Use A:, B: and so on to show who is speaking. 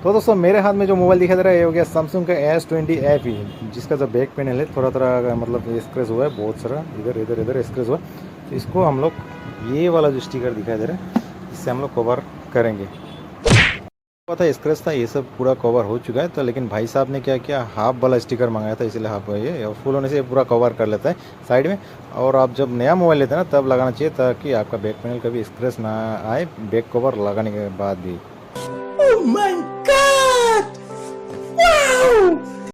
A: तो दोस्तों मेरे हाथ में जो मोबाइल दिखाई दे रहा है ये हो गया सैमसंग का S20 FE, जिसका जो बैक पैनल है थोड़ा थोड़ा मतलब स्क्रैच हुआ है, बहुत सारा इधर इधर इधर स्क्रैच हुआ है। तो इसको हम लोग ये वाला जो स्टिकर दिखाई दे रहा है इससे हम लोग कवर करेंगे। पता स्क्रैच था ये सब पूरा कवर हो चुका है, तो लेकिन भाई साहब ने क्या किया, हाफ वाला स्टिकर मंगाया था, इसलिए हाफ ये और फुल होने से पूरा कवर कर लेता है साइड में। और आप जब नया मोबाइल लेते हैं ना तब लगाना चाहिए, ताकि आपका बैक पैनल कभी स्क्रैच ना आए बैक कवर लगाने के बाद भी।